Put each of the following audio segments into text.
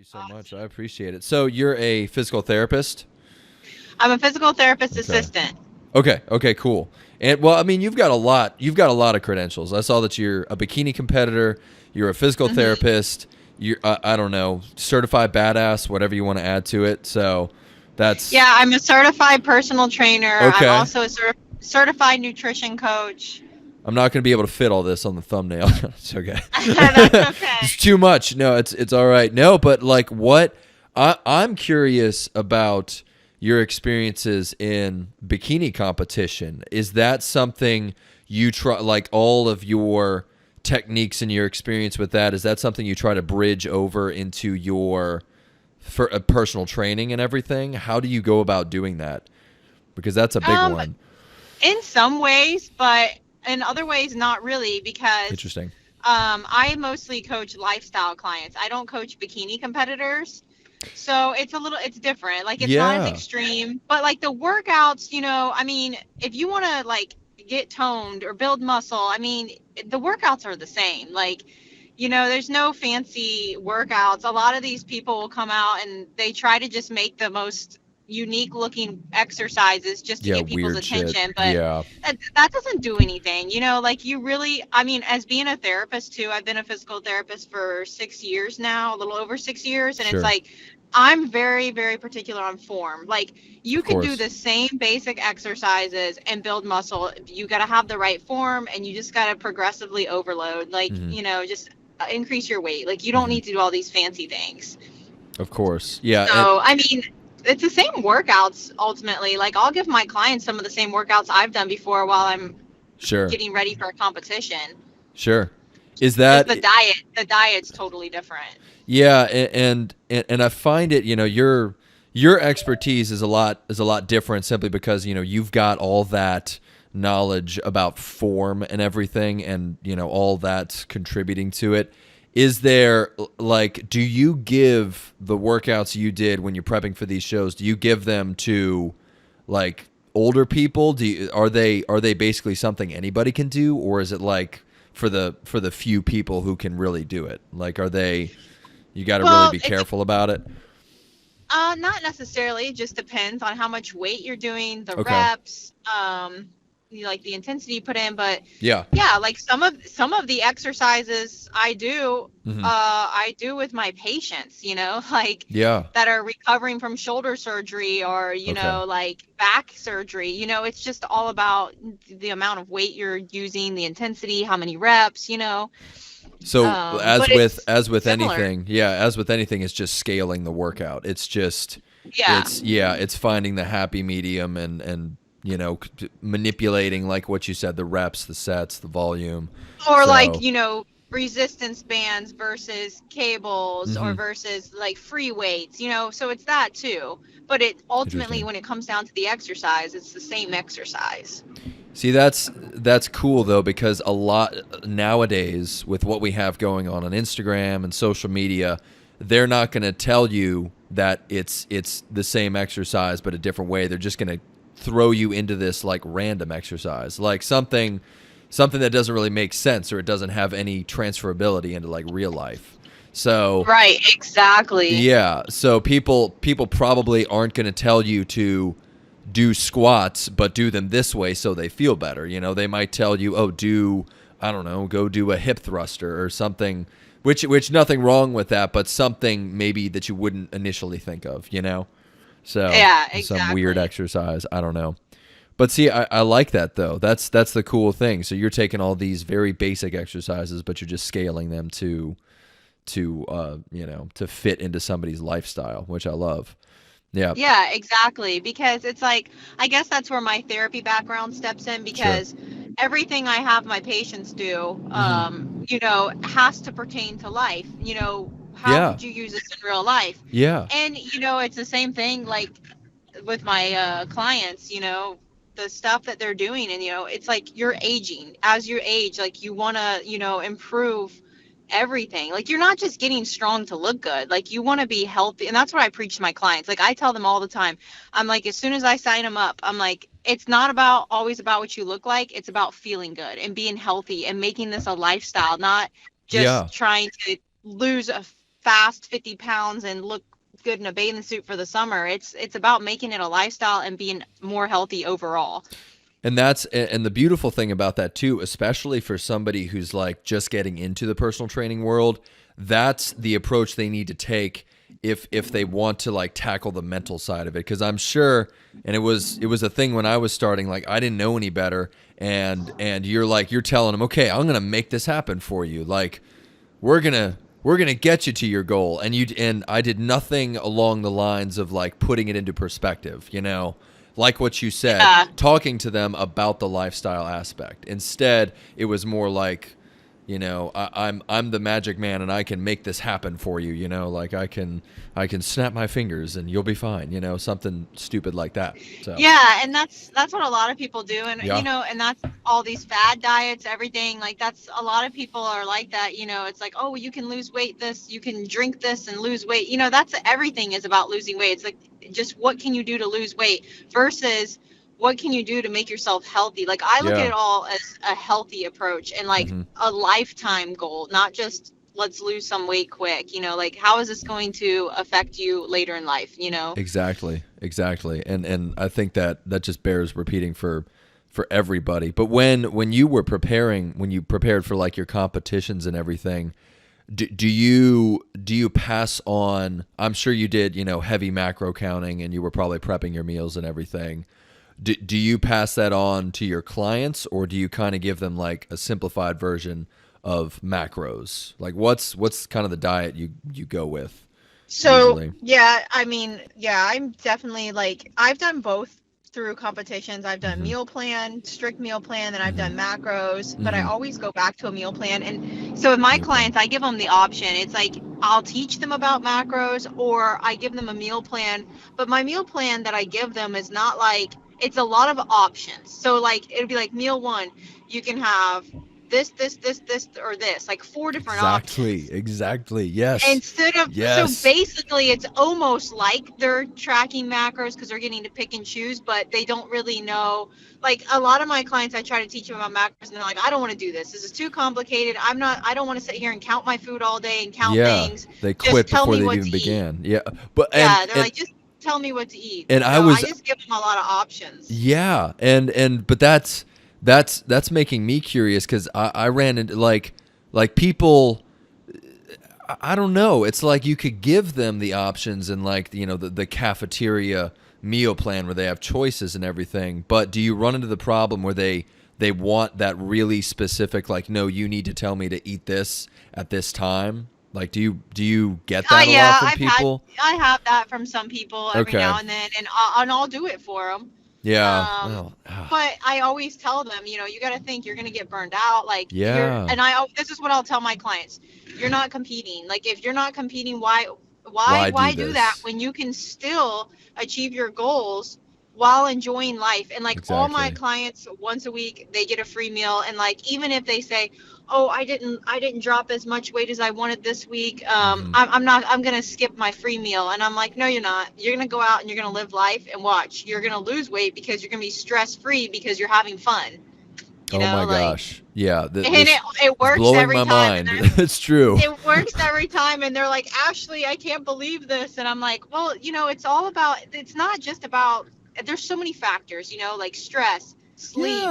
you so much. I Awesome. appreciate it. So you're a physical therapist? I'm a physical therapist Okay. assistant. Okay. Okay. Cool. And well, I mean, you've got a lot. You've got a lot of credentials. I saw that you're a bikini competitor. You're a physical hmm therapist. You're I don't know, certified badass, whatever you want to add to it. So that's Yeah, I'm a certified personal trainer. I'm okay. also a certified nutrition coach. I'm not going to be able to fit all this on the thumbnail. It's okay. That's okay. It's too much. No, it's all right. No, but like what I'm curious about your experiences in bikini competition. Is that something you try, like all of your techniques and your experience with that, is that something you try to bridge over into your for personal training and everything? How do you go about doing that? Because that's a big Um, one. in some ways, but in other ways, not really, because Interesting. I mostly coach lifestyle clients. I don't coach bikini competitors. So it's different. Like it's not as Yeah. extreme, but like the workouts, I mean, if you want to like get toned or build muscle, I mean, the workouts are the same. Like, there's no fancy workouts. A lot of these people will come out and they try to just make the most unique looking exercises just to Yeah, get people's weird shit. attention, but Yeah, that doesn't do anything. Like you really, I mean, as being a therapist too, I've been a physical therapist for 6 years now, a little over 6 years, and it's sure. like I'm very, very particular on form. Like you Of could do course. the same basic exercises and build muscle. You got to have the right form and you just got to progressively overload. Like, Hmm. just increase your weight. Like you don't Hmm. need to do all these fancy things. Of course. Yeah, and So, I mean, it's the same workouts ultimately. Like I'll give my clients some of the same workouts I've done before while I'm sure. getting ready for a competition. Sure. Is Just that the diet's totally different. yeah, and I find it, your expertise is a lot different simply because, you've got all that knowledge about form and everything and, all that's contributing to it. Is there like do you give the workouts you did when you're prepping for these shows, do you give them to like older people? Are they basically something anybody can do, or is it like for the few people who can really do it? Like are they you got to really Well, be careful about it? not necessarily. It just depends on how much weight you're doing, the Okay. reps, like the intensity you put in. But Yeah. yeah, like some of the exercises Hmm. I do with my patients. Like Yeah. that are recovering from shoulder surgery or Okay. like back surgery. It's just all about the amount of weight you're using, the intensity, how many reps. So But it's as with similar. anything, yeah, as with anything, it's just scaling the workout. It's just Yeah. it's finding the happy medium and manipulating like what you said, the reps, the sets, the volume. Or like, So, resistance bands versus cables or hmm, versus like free weights, so it's that too. But it ultimately, interesting. when it comes down to the exercise, it's the same exercise. See, that's cool though because a lot nowadays with what we have going on Instagram and social media, they're not going to tell you that it's the same exercise but a different way. They're just going to throw you into this like random exercise, like something that doesn't really make sense or it doesn't have any transferability into like real life. So, Right, exactly. yeah, so people probably aren't going to tell you to do squats, but do them this way so they feel better. They might tell you, oh, I don't know, go do a hip thruster or something, which nothing wrong with that, but something maybe that you wouldn't initially think of. So Yeah, some weird exactly. exercise, I don't know. But see, I like that though. That's the cool thing. So you're taking all these very basic exercises, but you're just scaling them to fit into somebody's lifestyle, which I love. Yeah, Yeah, exactly. Because it's like, I guess that's where my therapy background steps in sure. because everything I have my patients do, Hmm. has to pertain to life. How Yeah, would you use this in real life? yeah, And, it's the same thing like with my clients, the stuff that they're doing. And, it's like you're aging. As you age, like you want to, improve everything. Like you're not just getting strong to look good. Like you want to be healthy. And that's what I preach to my clients. Like I tell them all the time. I'm like, as soon as I sign them up, I'm like, it's not about always about what you look like. It's about feeling good and being healthy and making this a lifestyle, not yeah. just trying to lose a fast 50 pounds and look good in a bathing suit for the summer. It's about making it a lifestyle and being more healthy overall. And the beautiful thing about that too, especially for somebody who's like just getting into the personal training world, that's the approach they need to take if they want to like tackle the mental side of it. Because I'm sure, and it was a thing when I was starting, like I didn't know any better, and you're telling them, okay, I'm gonna make this happen for you, like we're gonna get you to your goal, and I did nothing along the lines of like putting it into perspective, like what you said, talking to them about the lifestyle aspect. Instead, it was more like, I'm the magic man and I can make this happen for you, like I can snap my fingers and you'll be fine, something stupid like that. So yeah, and that's what a lot of people do, and yeah. and that's all these fad diets, everything, like that's a lot of people are like that. It's like, oh, you can lose weight, this, you can drink this and lose weight. That's everything is about losing weight. It's like, just what can you do to lose weight versus what can you do to make yourself healthy? Like I look at it all as a healthy approach and like a lifetime goal, not just let's lose some weight quick. Like how is this going to affect you later in life? Exactly. And I think that just bears repeating for everybody. But when you prepared for like your competitions and everything, do you pass on, I'm sure you did, heavy macro counting, and you were probably prepping your meals and everything. Do you pass that on to your clients, or do you kind of give them like a simplified version of macros? Like what's kind of the diet you go with? So Usually? yeah, I mean, yeah, I'm definitely like, I've done both through competitions. I've done strict meal plan, then I've done macros, but I always go back to a meal plan. And so with my clients, I give them the option. It's like, I'll teach them about macros or I give them a meal plan, but my meal plan that I give them is not like, it's a lot of options. So like, it'd be like meal one, you can have this, or this, like 4 different options. Exactly. Yes. Instead of, so basically it's almost like they're tracking macros because they're getting to pick and choose, but they don't really know. Like a lot of my clients, I try to teach them about macros and they're like, I don't want to do this. This is too complicated. I don't want to sit here and count my food all day and count things. They just quit tell before me they what even to began. eat. Yeah. But they're like, just tell me what to eat. And so I just give them a lot of options. Yeah. But that's making me curious, because I ran into like people, I don't know. It's like you could give them the options and like, the cafeteria meal plan where they have choices and everything. But do you run into the problem where they want that really specific, like, no, you need to tell me to eat this at this time? Like, do you get that a lot from people? I have that from some people every now and then, and I'll do it for them. Yeah. But I always tell them, you got to think you're going to get burned out. Like, this is what I'll tell my clients. You're not competing. Like, if you're not competing, why do that when you can still achieve your goals while enjoying life? And like all my clients, once a week, they get a free meal. And like, even if they say, oh, I didn't drop as much weight as I wanted this week, I'm going to skip my free meal. And I'm like, no, you're not. You're going to go out and you're going to live life and watch. You're going to lose weight because you're going to be stress free because you're having fun. Oh my gosh. Yeah. And it works every time. Blowing my mind. It's true. It works every time. And they're like, Ashley, I can't believe this. And I'm like, well, it's all about, it's not just about, there's so many factors, like stress, sleep,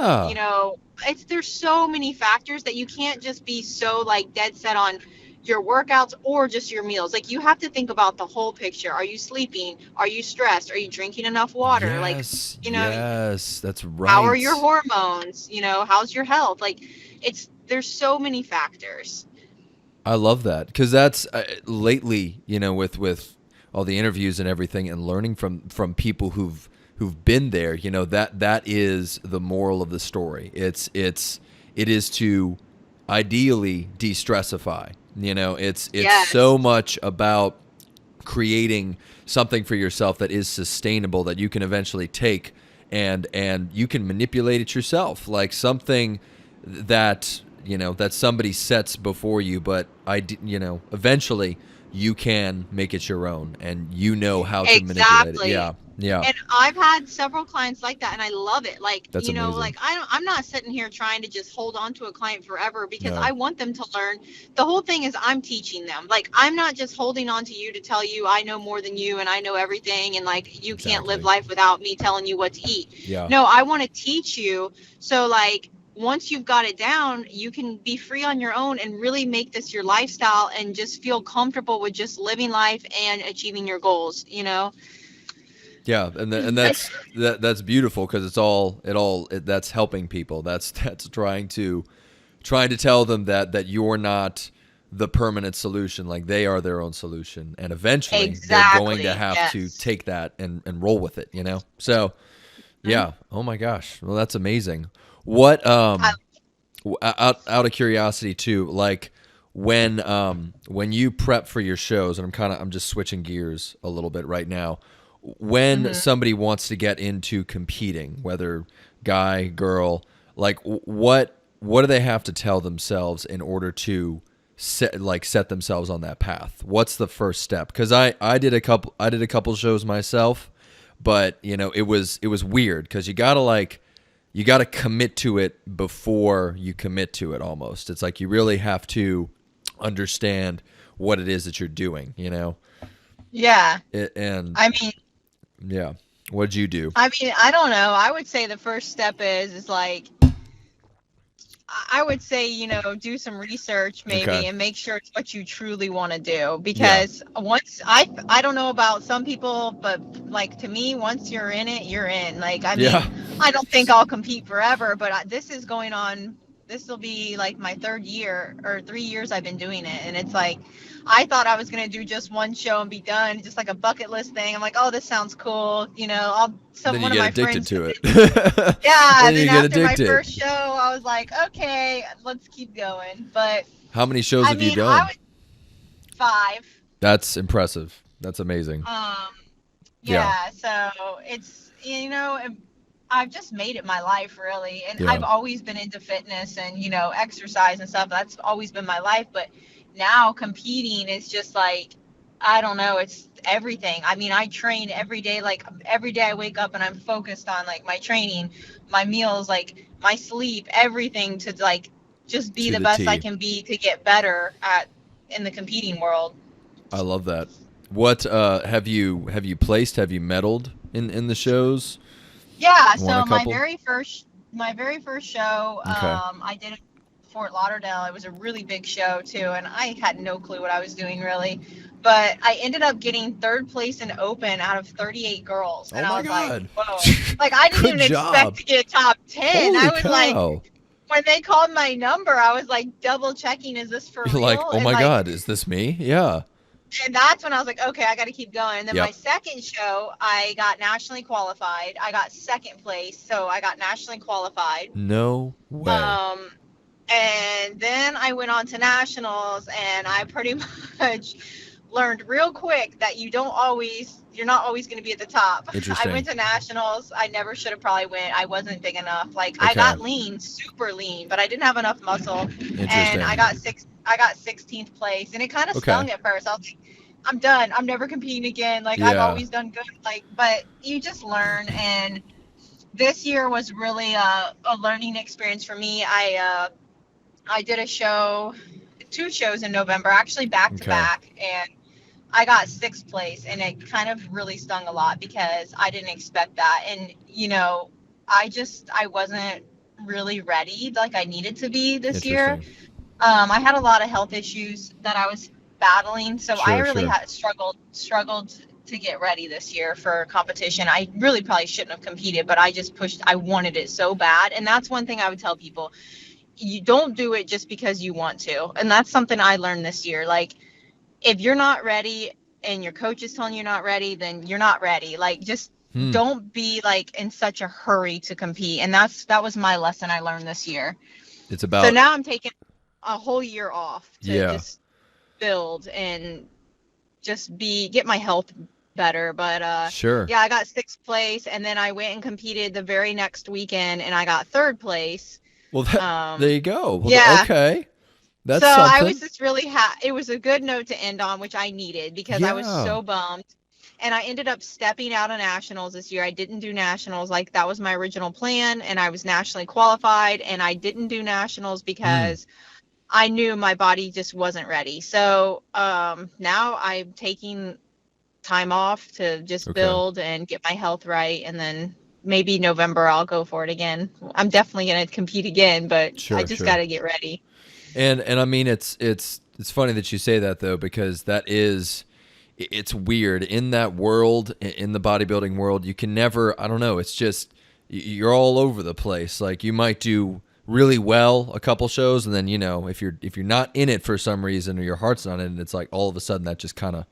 there's so many factors that you can't just be so like dead set on your workouts or just your meals. Like you have to think about the whole picture. Are you sleeping? Are you stressed? Are you drinking enough water? Yes, yes, that's right. How are your hormones? How's your health? Like there's so many factors. I love that, because that's lately, with all the interviews and everything and learning from people who've been there, that is the moral of the story. It is to ideally de-stressify. It's so much about creating something for yourself that is sustainable, that you can eventually take and you can manipulate it yourself, like something that that somebody sets before you, but eventually you can make it your own, and you know how to manipulate it. Exactly. Yeah. Yeah. And I've had several clients like that, and I love it. Like, That's amazing. like I'm not sitting here trying to just hold on to a client forever, because No. I want them to learn. The whole thing is I'm teaching them. Like, I'm not just holding on to you to tell you I know more than you and I know everything, and like you can't live Exactly. life without me telling you what to eat. Yeah. No, I want to teach you. So like, once you've got it down, you can be free on your own and really make this your lifestyle and just feel comfortable with just living life and achieving your goals, Yeah, and that's beautiful, because that's helping people. That's trying to tell them that you're not the permanent solution. Like, they are their own solution, and eventually they're going to Exactly. have to Yes. take that and roll with it. So Mhm. yeah. Oh my gosh. Well, that's amazing. What I, out of curiosity too, like when you prep for your shows, and I'm just switching gears a little bit right now. When mhm. somebody wants to get into competing, whether guy, girl, like what do they have to tell themselves in order to set themselves on that path? What's the first step? Because I did a couple shows myself, but it was weird, because you gotta commit to it before you commit to it. Almost, it's like you really have to understand what it is that you're doing. Yeah. And I mean, yeah, what'd you do? I don't know. I would say the first step is like, I would say, do some research Okay. maybe and make sure it's what you truly want to do. Yeah. Because once I don't know about some people, but like, to me, once you're in it, you're in. Like, I mean, Yeah. I don't think I'll compete forever, but this is going on. This will be like my third year, or 3 years I've been doing it. And it's like, I thought I was going to do just one show and be done, just like a bucket list thing. I'm like, oh, this sounds cool. Then you One of get my addicted friends. to it. Yeah, Then you then get after my addicted. first show, I was like, okay, let's keep going. But How many shows I have you mean, I done? was 5. That's impressive. That's amazing. Um, Yeah. yeah, so it's, I've just made it my life, really. And I've Yeah. always been into fitness and, exercise and stuff. That's always been my life. But now competing is just like, I don't know, it's everything. I mean, I train every day. Like, every day I wake up and I'm focused on like my training, my meals, like my sleep, everything, to like just be To the the best I T. can be to get better in the competing world. I love that. What have you placed? Have you medaled in the shows? Yeah, Won a so my couple? very first show, Okay. I did it in Fort Lauderdale. It was a really big show too, and I had no clue what I was doing, really. But I ended up getting third place in open out of 38 girls, Oh and I my was like, God. whoa! Like, I didn't Good even expect job. to get top 10. Holy I was like, cow. when they called my number, I was like double checking, is this for You're like, real? oh And my like, God, is this me? Yeah. and that's when I was like, okay, I got to keep going. And then my Yep. second show, I got nationally qualified. I got second place, so I got nationally qualified. No way. Um, and then I went on to nationals, and I pretty much learned real quick that you're not always going to be at the top. I Interesting. went to nationals. I never should have probably went. I wasn't big enough. Like, I Okay. got lean, super lean, but I didn't have enough muscle. And Interesting. I got 16th place, and it kind of Okay. stung at first. I was like, I'm done. I'm never competing again. Like, I've Yeah. always done good. Like, but you just learn. And this year was really a learning experience for me. I did a show, 2 shows in November, actually back to Okay. back, and I got 6th place, and it kind of really stung a lot because I didn't expect that. And I wasn't really ready like I needed to be this year. Interesting. I had a lot of health issues that I was battling, so I Sure, really sure. had struggled to get ready this year for competition. I really probably shouldn't have competed, but I just pushed. I wanted it so bad, and that's one thing I would tell people: you don't do it just because you want to. And that's something I learned this year. Like, if you're not ready and your coach is telling you you're not ready, then you're not ready. Like, just Hmm. don't be like in such a hurry to compete. And that was my lesson I learned this year. It's So about now I'm taking a whole year off to yeah. just build and just get my health better. But Sure. yeah, I got 6th place, and then I went and competed the very next weekend, and I got 3rd place. Well, there Um, you go. Well, yeah, okay. That's So I was something. just really it was a good note to end on, which I needed because I was Yeah. so bummed. And I ended up stepping out of nationals this year. I didn't do nationals. Like that was my original plan, and I was nationally qualified, and I didn't do nationals Mm. because I knew my body just wasn't ready. So now I'm taking time off to just Okay. build and get my health right, and then maybe November I'll go for it again. I'm definitely going to compete again, but I Sure, just got sure. to get ready. And I mean it's funny that you say that though, because that is it's weird in that world, in the bodybuilding world. You can never, I don't know, it's just you're all over the place. Like you might do really well a couple shows, and then if you're not in it for some reason, or your heart's not in it, it's like all of a sudden that just kind of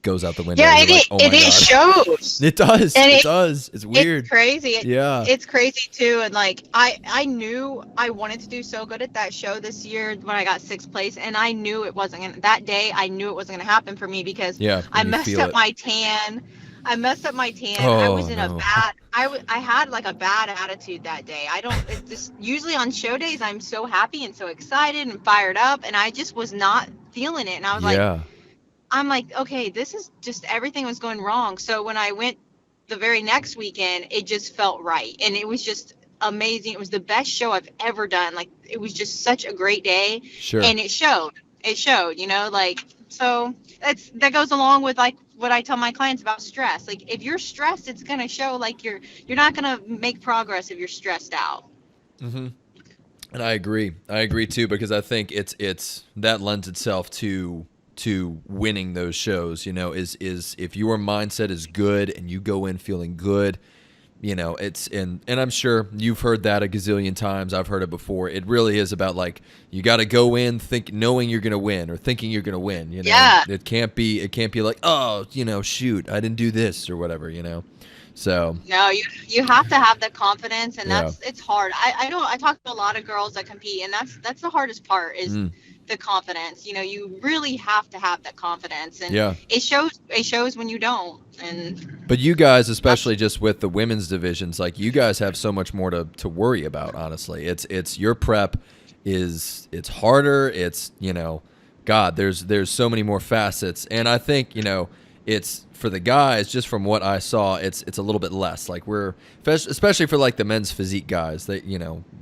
goes out the window. Yeah, You're like, oh and my it god. shows. It does. And It does. It's it's weird. crazy. Yeah. It's crazy too. And like I knew I wanted to do so good at that show this year when I got sixth place, and I knew it wasn't gonna that day. I knew it wasn't gonna happen for me because Yeah. I When you messed feel up it. my tan. I messed up my tan. I was Oh in a no. bad. I had like a bad attitude that day. I don't. It's just usually on show days I'm so happy and so excited and fired up, and I just was not feeling it. And I was like, Yeah. I'm like, okay, this is just everything was going wrong. So when I went the very next weekend, it just felt right. And it was just amazing. It was the best show I've ever done. Like, it was just such a great day. Sure. And it showed. It showed, like, so that goes along with like what I tell my clients about stress. Like, if you're stressed, it's going to show. Like, you're not going to make progress if you're stressed out. Mm-hmm. And I agree. I agree too, because I think it's that lends itself to winning those shows. Is if your mindset is good and you go in feeling good, it's and I'm sure you've heard that a gazillion times. I've heard it before. It really is about like you got to go in knowing you're gonna win, or thinking you're gonna win. Yeah. It can't be like, oh, shoot, I didn't do this or whatever. So No, you have to have the confidence, and yeah. it's hard. I talk to a lot of girls that compete, and that's the hardest part is Mm, the confidence. You really have to have that confidence, and yeah. it shows when you don't. And But you guys, that's especially just with the women's divisions, like you guys have so much more to worry about. Honestly, it's your prep it's harder. It's God, there's so many more facets, and I think it's for the guys. Just from what I saw, it's a little bit less. Like we're especially for like the men's physique guys. That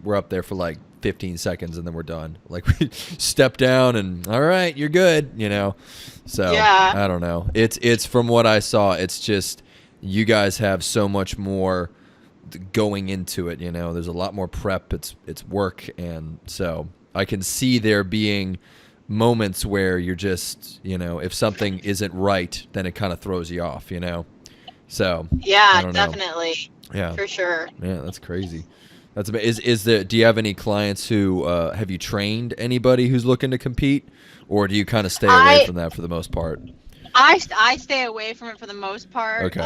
we're up there for like 15 seconds and then we're done. Like we step down and all right, you're good. So yeah. I don't know. It's from what I saw. It's just you guys have so much more going into it. There's a lot more prep. It's work, and so I can see there being moments where you're just if something isn't right, then it kind of throws you off. So I Yeah, don't know. definitely, Yeah, for sure. yeah, that's crazy. Is there? Do you have any clients who have you trained anybody who's looking to compete, or do you kind of stay away I from that for the most part? I stay away from it for the most part. Okay.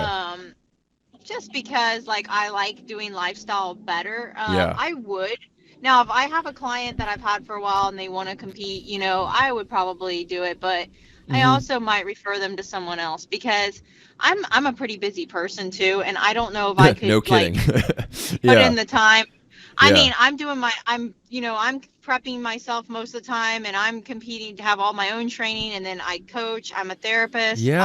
Just because like I like doing lifestyle better. Yeah. I would now if I have a client that I've had for a while and they want to compete, I would probably do it, but I Mm-hmm. also might refer them to someone else because I'm a pretty busy person too, and I don't know if I No could kidding. like put Yeah. in the time. I Yeah. mean, I'm prepping myself most of the time, and I'm competing to have all my own training, and then I coach. I'm a therapist. Yeah.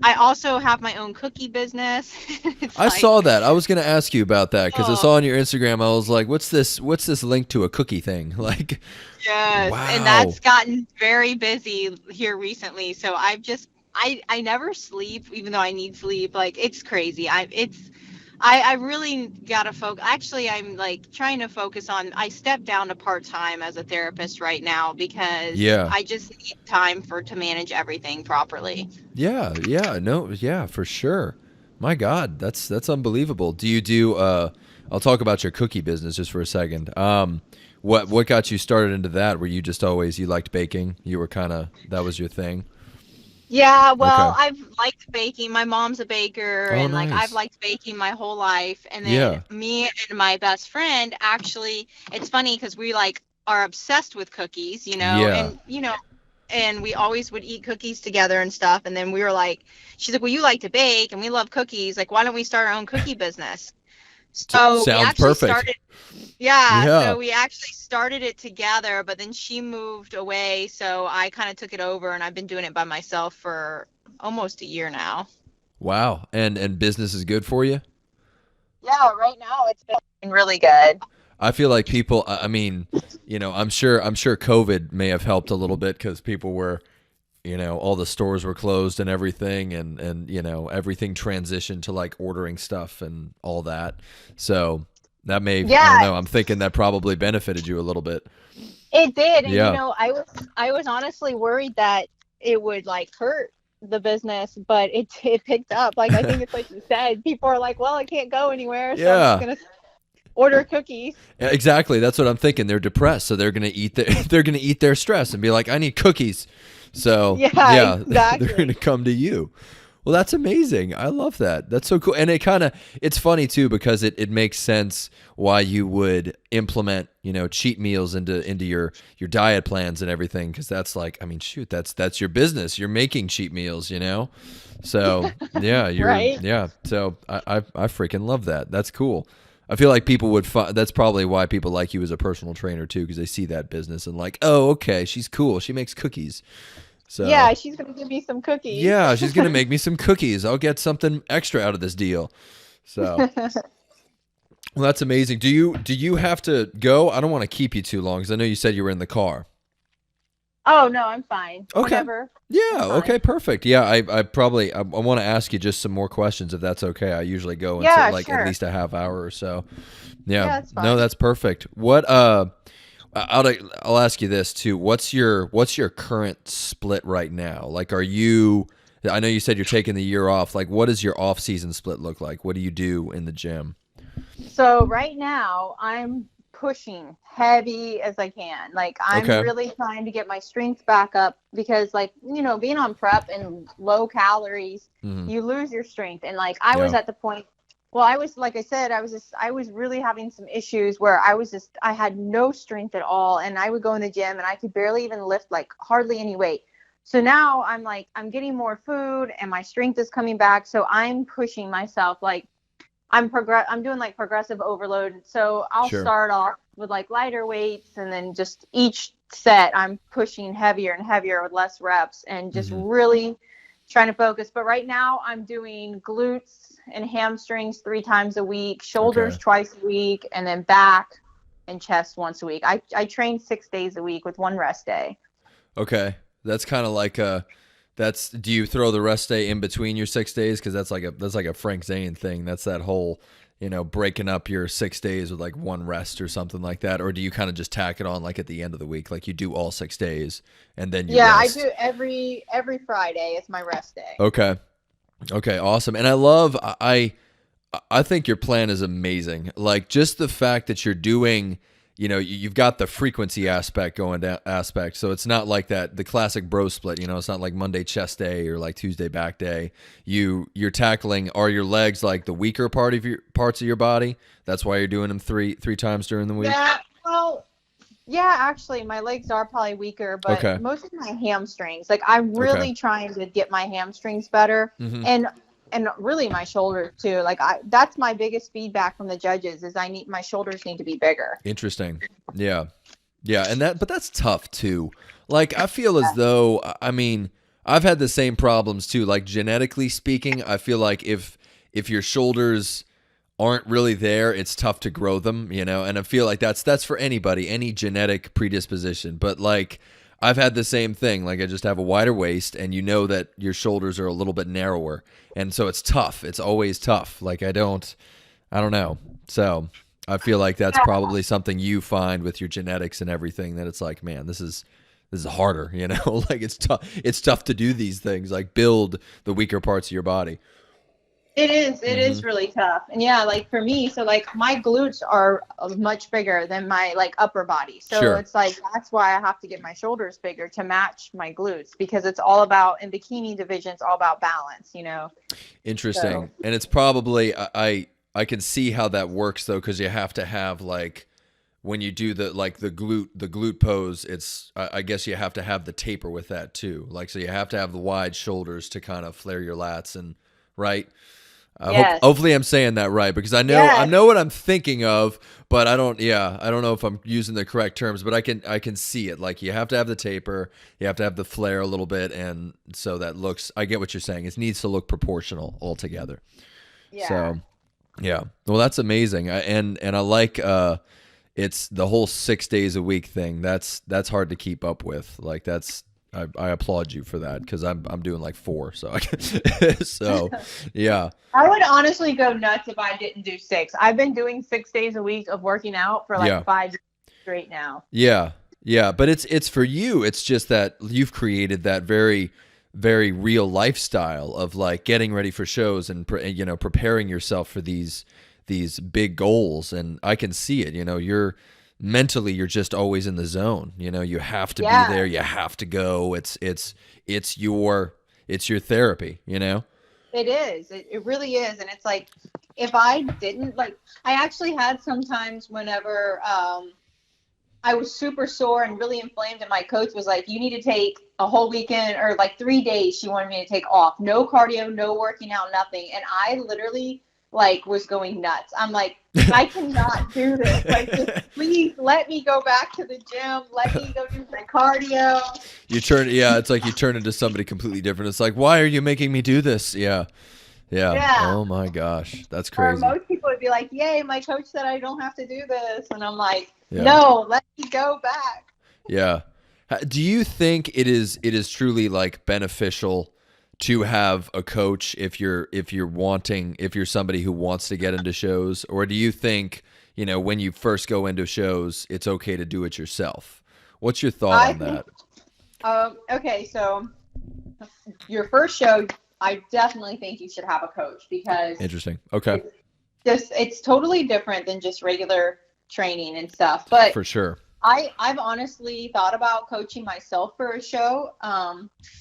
I also have my own cookie business. It's I like, saw that. I was gonna ask you about that because I oh, saw on your Instagram. I was like, "What's this? What's this link to a cookie thing?" Like, yes. And wow. that's gotten very busy here recently. So I never sleep, even though I need sleep. Like, it's crazy. I really gotta focus. Actually, I'm like trying to focus on. I stepped down to part time as a therapist right now because Yeah. I just need time to manage everything properly. Yeah. Yeah. No. Yeah. For sure. My God, that's unbelievable. Do you do? I'll talk about your cookie business just for a second. What got you started into that? Were you just always you liked baking? You were kind of that was your thing. Yeah, Okay. well, I've liked baking. My mom's a baker, Oh, and like I've nice. liked baking my whole life. And then Yeah. me and my best friend actually, it's funny because we like are obsessed with cookies, Yeah. and we always would eat cookies together and stuff. And then we were like, she's like, well, you like to bake, and we love cookies. Like, why don't we start our own cookie business? So we Sounds actually perfect. started. Yeah, Yeah. so we actually started it together, but then she moved away, so I kind of took it over, and I've been doing it by myself for almost a year now. Wow. And business is good for you? Yeah, right now it's been really good. I feel like people, I mean, I'm sure COVID may have helped a little bit cuz people were, all the stores were closed and everything and everything transitioned to like ordering stuff and all that. So, that I don't Yeah, know, I'm thinking that probably benefited you a little bit. it did, and Yeah. I was honestly worried that it would like hurt the business, but it picked up. Like I think it's like you said, people are like, well, I can't go anywhere, so I'm just Yeah. gonna order cookies. Yeah, exactly. That's what I'm thinking. They're depressed, so they're gonna eat they're gonna eat their stress and be like, I need cookies. So Yeah, yeah, they're gonna exactly. come to you. Well, that's amazing. I love that. That's so cool. And it's funny too because it makes sense why you would implement, cheat meals into your diet plans and everything. Because that's like, I mean, shoot, that's your business. You're making cheat meals. So yeah, Right? yeah. So I freaking love that. That's cool. I feel like people would that's probably why people like you as a personal trainer too, because they see that business and like, oh, okay, she's cool. She makes cookies. So Yeah, she's gonna give me some cookies. yeah, she's gonna make me some cookies. I'll get something extra out of this deal. So well, that's amazing. Do you have to go? I don't want to keep you too long because I know you said you were in the car. Oh no, I'm fine. Okay. Whenever. Yeah. I'm fine. Okay. Perfect. Yeah. I probably I want to ask you just some more questions if that's okay. I usually go into Yeah, like at sure. least a half hour or so. Yeah. Yeah, it's No, fine. that's perfect. What I'll ask you this too. What's your current split right now? Like, are you? I know you said you're taking the year off. Like, what does your off season split look like? What do you do in the gym? So right now I'm pushing heavy as I can. Like I'm Okay. really trying to get my strength back up because like, being on prep and low calories, Hmm. you lose your strength. And like I was Yeah. at the point, well, I was like I said, I was really having some issues where I had no strength at all, and I would go in the gym and I could barely even lift like hardly any weight. So now I'm like I'm getting more food and my strength is coming back, so I'm pushing myself like I'm doing like progressive overload. So I'll Sure. start off with like lighter weights, and then just each set I'm pushing heavier and heavier with less reps and just Hmm. really trying to focus. But right now I'm doing glutes and hamstrings 3 times a week, shoulders Okay. twice a week, and then back and chest once a week. I train 6 days a week with one rest day. Okay. That's kind of like a. That's. Do you throw the rest day in between your 6 days? Because that's like a Frank Zane thing. That's that whole, breaking up your 6 days with like one rest or something like that. Or do you kind of just tack it on like at the end of the week, like you do all 6 days and then you Yeah, I rest? do every Friday is my rest day. Okay. Okay. Awesome. And I love. I think your plan is amazing. Like just the fact that you're doing, you've got the frequency aspect going down aspect. So it's not like that the classic bro split. It's not like Monday chest day or like Tuesday back day. You're tackling are your legs like the weaker parts of your body. That's why you're doing them three times during the week. Yeah, well, yeah, actually, my legs are probably weaker, but Okay. most of my hamstrings. Like I'm Okay. really trying to get my hamstrings better, Hmm. and really my shoulders too. Like that's my biggest feedback from the judges is my shoulders need to be bigger. Interesting. Yeah. Yeah, but that's tough too. Like I feel as though I mean, I've had the same problems too. Like genetically speaking, I feel like if your shoulders aren't really there, it's tough to grow them. And I feel like that's for anybody, any genetic predisposition. But like I've had the same thing. Like I just have a wider waist and you know that your shoulders are a little bit narrower. And so it's tough. It's always tough. Like I don't know. So I feel like that's probably something you find with your genetics and everything that it's like, man, this is harder. Like it's tough. It's tough to do these things, like build the weaker parts of your body. It is. It Hmm. is really tough. And yeah, like for me, so like my glutes are much bigger than my like upper body. So Sure. it's like that's why I have to get my shoulders bigger to match my glutes because it's all about in bikini division, it's all about balance. So Interesting. And it's probably I can see how that works though, because you have to have like when you do the glute pose, I guess you have to have the taper with that too. Like so you have to have the wide shoulders to kind of flare your lats and right. Yes. Hopefully I'm saying that right, because I Yes. know what I'm thinking of, but I don't know if I'm using the correct terms, but I can see it. Like, you have to have the taper, you have to have the flare a little bit, and so that looks, I get what you're saying. It needs to look proportional altogether. Yeah. So, yeah. Well, that's amazing. And I like it's the whole 6 days a week thing. That's hard to keep up with. Like, I applaud you for that, because I'm doing like 4. So so yeah. I would honestly go nuts if I didn't do 6. I've been doing 6 days a week of working out for like Yeah. 5 years straight now. Yeah. Yeah, but it's for you. It's just that you've created that very, very real lifestyle of like getting ready for shows and preparing yourself for these big goals. And I can see it. You're mentally, you're just always in the zone. You have to be there. You have to go. It's your therapy. It is. It really is. And it's like, if I didn't, like, I actually had sometimes whenever I was super sore and really inflamed, and my coach was like, you need to take a whole weekend, or like 3 days she wanted me to take off. No cardio, no working out, nothing. And I literally like was going nuts. I'm like, I cannot do this. Like, just please let me go back to the gym. Let me go do my cardio. It's like you turn into somebody completely different. It's like, why are you making me do this? Yeah. Oh my gosh, that's Or crazy. most people would be like, yay, my coach said I don't have to do this. And I'm like, Yeah. no, let me go back. Yeah. Do you think it is truly like beneficial to have a coach if you're somebody who wants to get into shows? Or do you think, when you first go into shows, it's okay to do it yourself? What's your thought on that? Okay, so your first show, I definitely think you should have a coach, because Interesting. Okay. it's totally different than just regular training and stuff. But For sure. I've honestly thought about coaching myself for a show,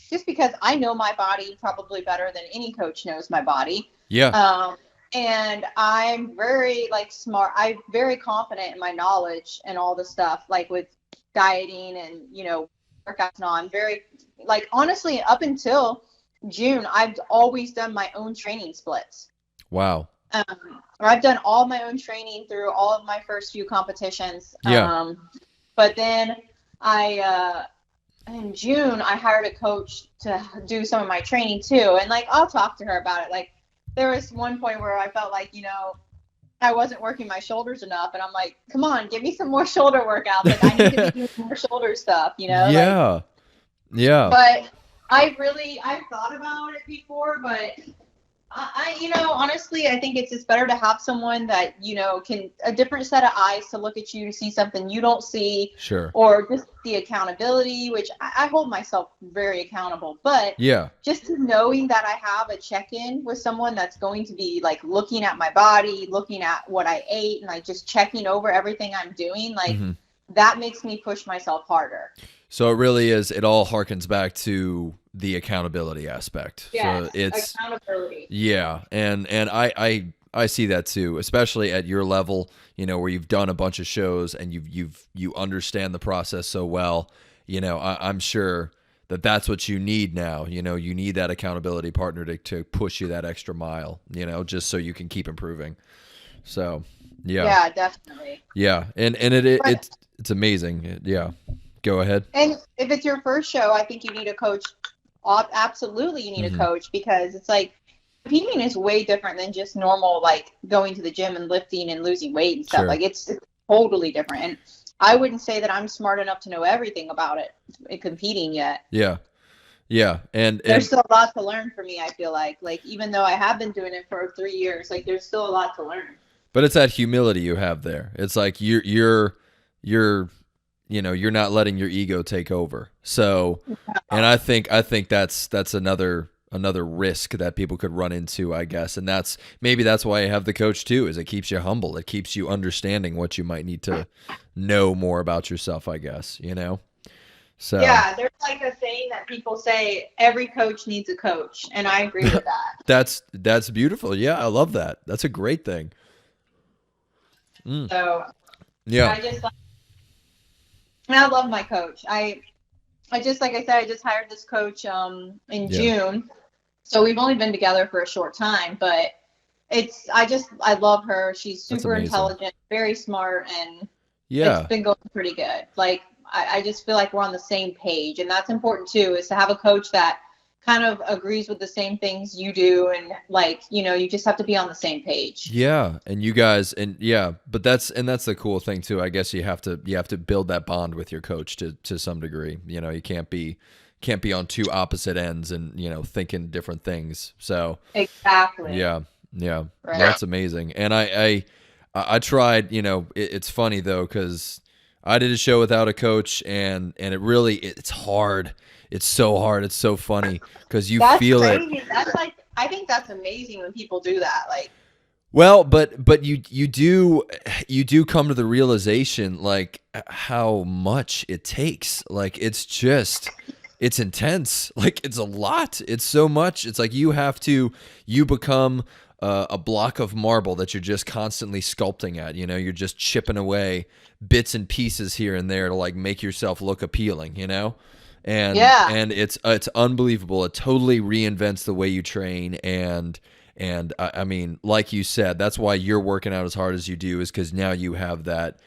just because I know my body probably better than any coach knows my body. Yeah. And I'm very like smart. I'm very confident in my knowledge and all the stuff, like with dieting and workouts. And all. I'm very, like, honestly, up until June, I've always done my own training splits. Wow. Or I've done all my own training through all of my first few competitions. Yeah. But then in June, I hired a coach to do some of my training too. And like, I'll talk to her about it. Like, there was one point where I felt like, I wasn't working my shoulders enough. And I'm like, come on, give me some more shoulder workouts. Like, I need to be doing more shoulder stuff, Yeah. Like, yeah. But I've thought about it before, but honestly, I think it's just better to have someone that, a different set of eyes to look at you, to see something you don't see. Sure. Or just the accountability, which I hold myself very accountable. But yeah, just knowing that I have a check-in with someone that's going to be like looking at my body, looking at what I ate, and like just checking over everything I'm doing, like that makes me push myself harder. So it really is. It all harkens back to the accountability aspect. Yeah, so it's accountability. Yeah, and I see that too, especially at your level. Where you've done a bunch of shows and you understand the process so well. I'm sure that's what you need now. You need that accountability partner to push you that extra mile. Just so you can keep improving. So yeah. Yeah, definitely. Yeah, and it's amazing. Yeah. Go ahead. And if it's your first show, I think you need a coach. Absolutely, you need a coach, because it's like competing is way different than just normal, like going to the gym and lifting and losing weight and stuff. Sure. Like it's totally different. And I wouldn't say that I'm smart enough to know everything about it in competing yet. Yeah. Yeah. And there's still a lot to learn for me, I feel like even though I have been doing it for 3 years, like there's still a lot to learn. But it's that humility you have there. It's like you're not letting your ego take over. So, and I think that's another risk that people could run into, I guess. And maybe that's why I have the coach too, is it keeps you humble. It keeps you understanding what you might need to know more about yourself, I guess, So yeah, there's like a saying that people say, every coach needs a coach. And I agree with that. That's beautiful. Yeah. I love that. That's a great thing. So yeah, and I love my coach. I just, like I said, I just hired this coach in June. So we've only been together for a short time, but I love her. She's That's super amazing. intelligent, very smart, and it's Yeah. been going pretty good. Like, I just feel like we're on the same page, and that's important too, is to have a coach that kind of agrees with the same things you do, and like, you just have to be on the same page. Yeah, and you guys, and yeah, but that's the cool thing too. I guess you have to build that bond with your coach to some degree. You can't be on two opposite ends and thinking different things. So Exactly. yeah, yeah, Right. that's amazing. And I tried. It's funny though because I did a show without a coach, and it's hard. It's so hard. It's so funny because you That's feel it. crazy. That's like, I think that's amazing when people do that. Like, Well, but you do come to the realization like how much it takes. Like it's intense. Like it's a lot. It's so much. It's like you become a block of marble that you're just constantly sculpting at. You're just chipping away bits and pieces here and there to like make yourself look appealing. And yeah. it's unbelievable. It totally reinvents the way you train and I mean, like you said, that's why you're working out as hard as you do, is because now you have that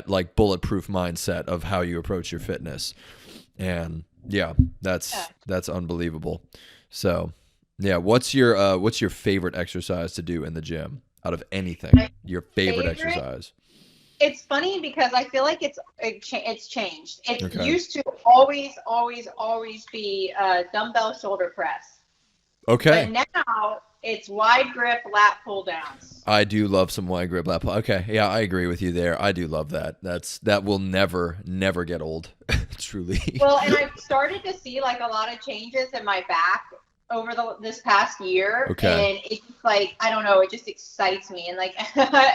like bulletproof mindset of how you approach your fitness. And yeah, Yeah. that's unbelievable. So yeah, what's your favorite exercise to do in the gym out of anything? My Your favorite favorite. exercise? It's funny because I feel like it's changed. It Okay. used to always be dumbbell shoulder press, but Okay. now it's wide grip lat pull downs. I do love some wide grip lat pull. Okay, yeah, I agree with you there. I do love that. That will never get old. Truly. Well, and I've started to see like a lot of changes in my back over this past year, Okay. and it's just like, I don't know, it just excites me, and like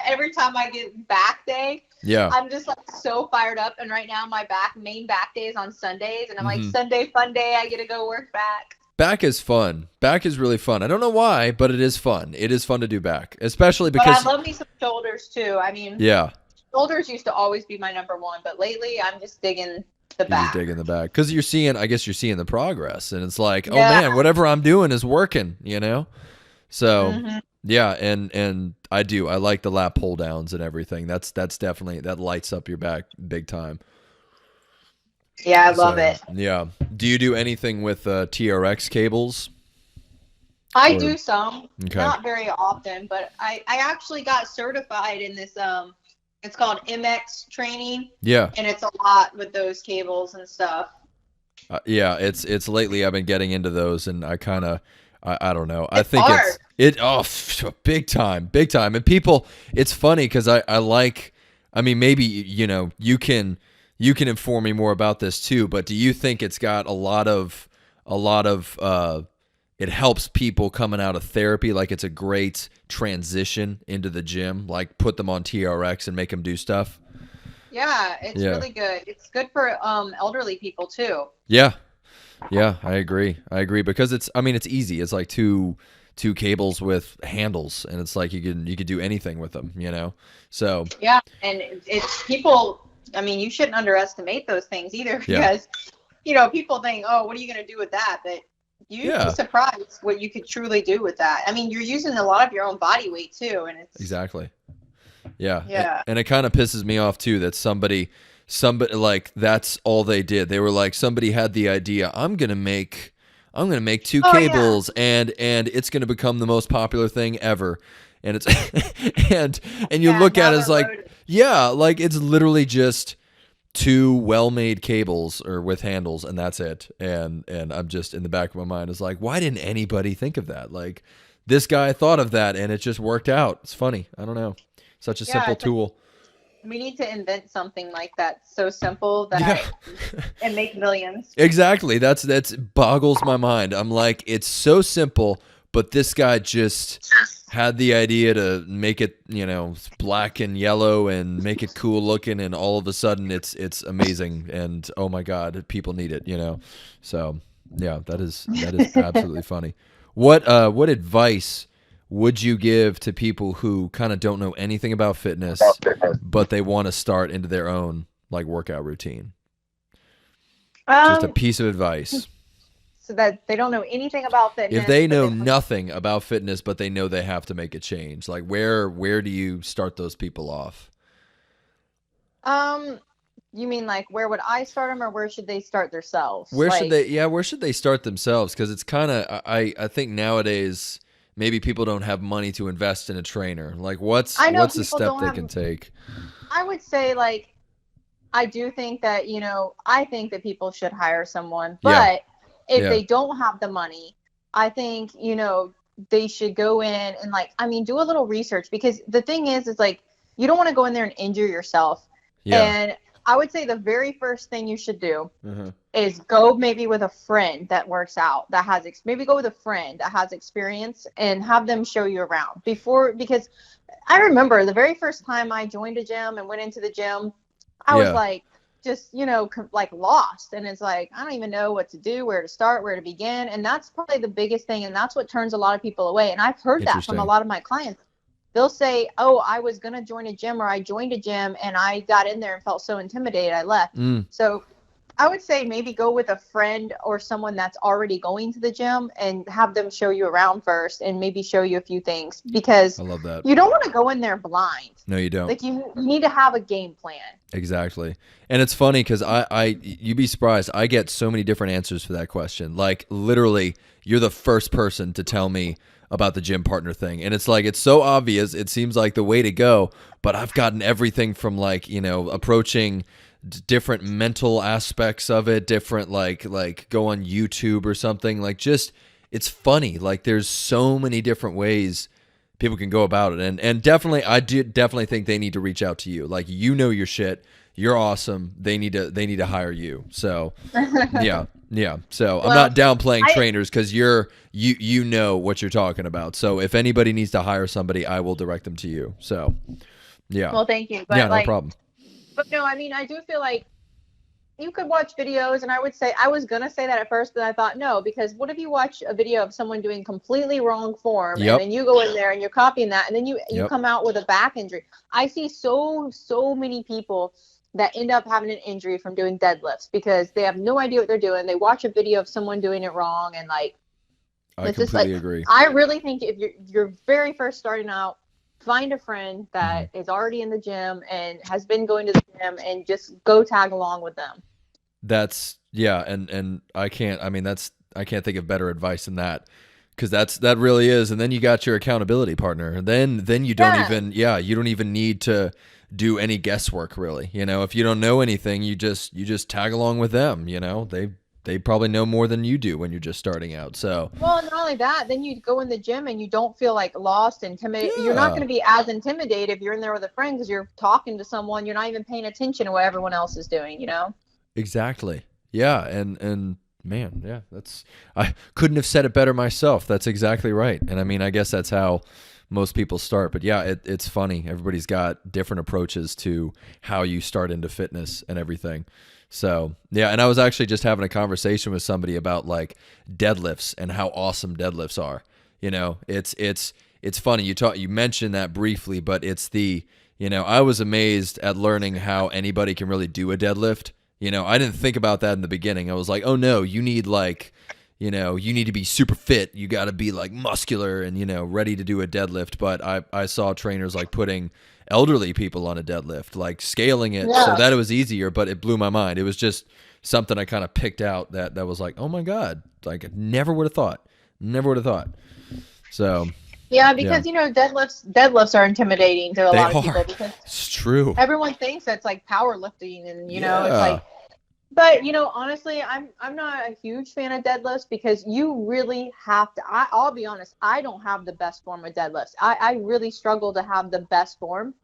every time I get back day, Yeah. I'm just like so fired up. And right now my main back day is on Sundays, and I'm like, Hmm. Sunday fun day, I get to go work back. Back is fun. Back is really fun. I don't know why, but it is fun. It is fun to do back, especially But I because love me some shoulders too. I mean, yeah, shoulders used to always be my number one, but lately I'm just digging the you're just back. digging the back because I guess you're seeing the progress, and it's like, oh Yeah. man, whatever I'm doing is working. So Hmm. yeah, and I like the lat pull downs and everything. That's definitely that lights up your back big time. Yeah, I love So it. yeah, do you do anything with TRX cables I or do some, okay? not very often, but I actually got certified in this it's called MX training, Yeah. and it's a lot with those cables and stuff. Yeah, it's lately I've been getting into those, and I don't know. I It's think hard. big time, big time. And people, it's funny because I like. I mean, maybe you can inform me more about this too. But do you think it's got a lot of it helps people coming out of therapy? Like it's a great transition into the gym. Like put them on TRX and make them do stuff. Yeah, it's Yeah, really good. It's good for elderly people too. yeah. Yeah, I agree. I agree because I mean it's easy. It's like two cables with handles and it's like you could do anything with them. So, Yeah, and it's people. I mean, you shouldn't underestimate those things either, yeah. because people think, oh, what are you going to do with that? But you'd be Yeah, surprised what you could truly do with that. I mean, you're using a lot of your own body weight too, and it's exactly. Yeah. yeah. And it kind of pisses me off too that somebody like that's all they did. They were like somebody had the idea, I'm going to make two Oh yeah, cables and it's going to become the most popular thing ever. And it's and you yeah. look at Now it as they're like, loaded. yeah, like it's literally just two well-made cables or with handles and that's it. And I'm just in the back of my mind is like, why didn't anybody think of that? Like this guy thought of that and it just worked out. It's funny. I don't know. Such a Yeah, simple it's like tool. we need to invent something like that, so simple Yeah. that and make millions. Exactly. That's boggles my mind. I'm like, it's so simple, but this guy just had the idea to make it, black and yellow and make it cool looking, and all of a sudden it's amazing. And oh my God, people need it. So yeah, that is absolutely funny. What advice would you give to people who kind of don't know anything about fitness, but they want to start into their own like workout routine? Just a Um, piece of advice. so that they don't know anything about If fitness, they but know they nothing about fitness, but they know they have to make a change, like where do you start those people off? um, you mean like where would I start them, or where should they start themselves? Where should Like, they? Yeah, where should they start themselves? Because it's kind of I think nowadays maybe people don't have money to invest in a trainer. Like I know what's the people step don't they have. can take? I would say like I do think that, I think that people should hire someone, Yeah, but if yeah, they don't have the money, I think, they should go in and like, I mean, do a little research, because the thing is like, you don't want to go in there and injure yourself. yeah. And I would say the very first thing you should do Uh-huh. is go maybe with a friend that works out, that has, maybe go with a friend that has experience and have them show you around before, because I remember the very first time I joined a gym and went into the gym, I was Yeah, like, just, like lost. And it's like, I don't even know what to do, where to start, where to begin. And that's probably the biggest thing. And that's what turns a lot of people away. And I've heard that from a interesting. lot of my clients. They'll say, oh, I was going to join a gym, or I joined a gym and I got in there and felt so intimidated, I left. Mm, So I would say maybe go with a friend or someone that's already going to the gym and have them show you around first and maybe show you a few things, because I love that. you don't want to go in there blind. No, you don't. Like you need to have a game plan. Exactly. And it's funny because you'd be surprised. I get so many different answers for that question. Like literally, you're the first person to tell me about the gym partner thing. And it's like, it's so obvious. It seems like the way to go, but I've gotten everything from like, approaching different mental aspects of it, different like go on YouTube or something. Like just, it's funny. Like there's so many different ways people can go about it, and definitely I do definitely think they need to reach out to you. Like your shit, you're awesome. They need to hire you. So yeah. So I'm Well, not downplaying I trainers because you know what you're talking about. So if anybody needs to hire somebody, I will direct them to you. So yeah, well, thank you, yeah, but no like, problem. but no, I mean, I do feel like you could watch videos, and I would say, I was gonna say that at first, but I thought no, because what if you watch a video of someone doing completely wrong form, and Yep, then you go in there and you're copying that, and then you yep. come out with a back injury. I see so many people that end up having an injury from doing deadlifts because they have no idea what they're doing. They watch a video of someone doing it wrong, and like, I it's just like, completely agree. I really think if you're very first starting out, find a friend Hmm. that is already in the gym and has been going to the gym, and just go tag along with them. That's yeah, and I can't. I mean, I can't think of better advice than that because that really is. And then you got your accountability partner. And then you don't Yeah. even you don't even need to do any guesswork really. If you don't know anything, you just tag along with them. They probably know more than you do when you're just starting out. So Well, not only that, then you go in the gym and you don't feel like lost, intimidated. You're not yeah, going to be as intimidated if you're in there with a friend, because you're talking to someone. You're not even paying attention to what everyone else is doing. exactly. Yeah, and man, yeah, I couldn't have said it better myself. That's exactly right. And I mean, I guess that's how most people start. But yeah, it's funny. Everybody's got different approaches to how you start into fitness and everything. So yeah, and I was actually just having a conversation with somebody about like deadlifts and how awesome deadlifts are. It's funny. You mentioned that briefly, but it's I was amazed at learning how anybody can really do a deadlift. I didn't think about that in the beginning. I was like, oh no, you need you need to be super fit. You got to be like muscular and, ready to do a deadlift. But I saw trainers like putting elderly people on a deadlift, like scaling it so Yeah. that it was easier, but it blew my mind. It was just something I kind of picked out that was like, oh my God, like never would have thought. Never would have thought. So Yeah, yeah, because deadlifts are intimidating to a they lot of people, are. because It's true. everyone thinks that's like powerlifting, and it's Yeah. like. But honestly, I'm not a huge fan of deadlifts, because you really have to. I'll be honest, I don't have the best form of deadlifts. I really struggle to have the best form,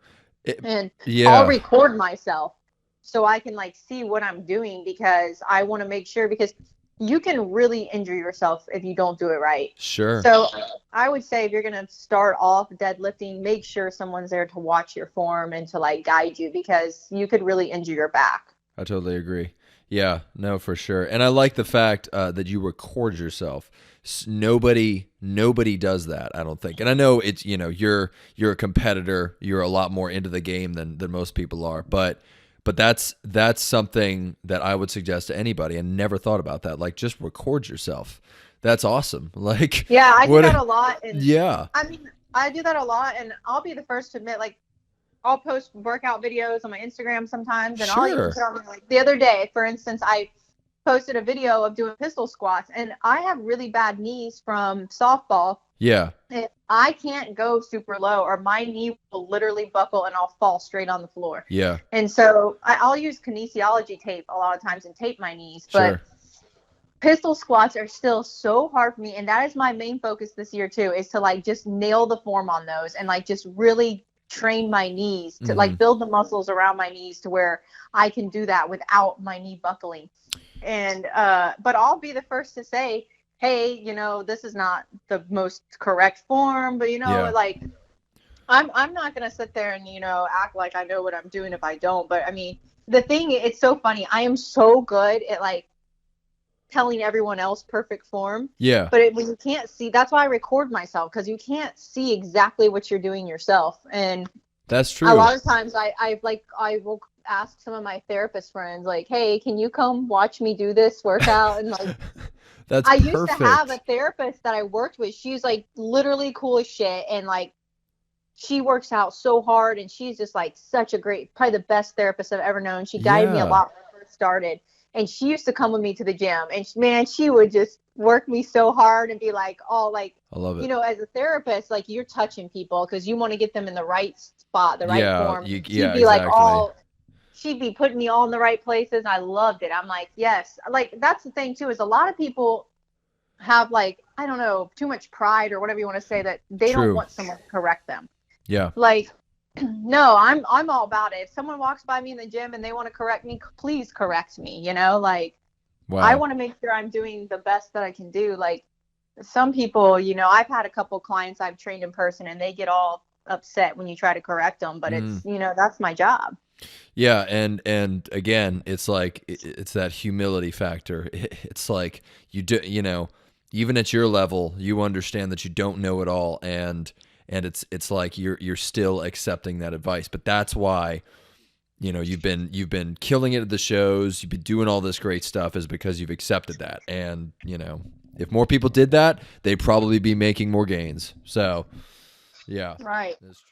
It, and I'll yeah. record myself so I can like see what I'm doing, because I want to make sure, because you can really injure yourself if you don't do it right. Sure. So I would say, if you're going to start off deadlifting, make sure someone's there to watch your form and to like guide you, because you could really injure your back. I totally agree. Yeah, no, for sure. And I like the fact that you record yourself. Nobody does that, I don't think. And I know you're a competitor. You're a lot more into the game than most people are. But But that's something that I would suggest to anybody, and never thought about that. Like, just record yourself. That's awesome. Like, Yeah, I do what? that a lot, and Yeah, I mean, I do that a lot, and I'll be the first to admit, like, I'll post workout videos on my Instagram sometimes, and I'll even sure. put on there, like the other day, for instance, I posted a video of doing pistol squats, and I have really bad knees from softball. Yeah, And I can't go super low, or my knee will literally buckle and I'll fall straight on the floor. yeah, And so I'll use kinesiology tape a lot of times and tape my knees, but sure. pistol squats are still so hard for me, and that is my main focus this year too, is to like just nail the form on those and like just really train my knees to Hmm. like build the muscles around my knees to where I can do that without my knee buckling. And but I'll be the first to say, hey, this is not the most correct form, but Yeah, like I'm not gonna sit there and act like I know what I'm doing if I don't. But I mean, the thing, it's so funny. I am so good at like telling everyone else perfect form, yeah. but when you can't see, that's why I record myself, because you can't see exactly what you're doing yourself. And That's a true. lot of times I will ask some of my therapist friends, like, hey, can you come watch me do this workout? And like, That's I used to have a perfect. therapist that I worked with. She's like literally cool as shit, and like she works out so hard, and she's just like such a great, probably the best therapist I've ever known. She guided me a Yeah, lot when I first started, and she used to come with me to the gym, and man, she would just work me so hard and be like, all like, I love it. as a therapist, like you're touching people because you want to get them in the right spot, the right Yeah, form. She'd yeah, be like exactly. she'd be putting me all in the right places. I loved it. I'm like, yes. Like, that's the thing too, is a lot of people have, like, I don't know, too much pride or whatever you want to say, that they don't True. want someone to correct them. Yeah. Like, no, I'm all about it. If someone walks by me in the gym and they want to correct me, please correct me. Like, I Wow. want to make sure I'm doing the best that I can do. Like, some people, I've had a couple clients I've trained in person, and they get all upset when you try to correct them, but Mm. it's, that's my job. Yeah, and again, it's like it's that humility factor. It's like you do, even at your level, you understand that you don't know it all, and it's like you're still accepting that advice. But that's why, you've been killing it at the shows, you've been doing all this great stuff, is because you've accepted that. And, if more people did that, they'd probably be making more gains. So, yeah, Right. that's true.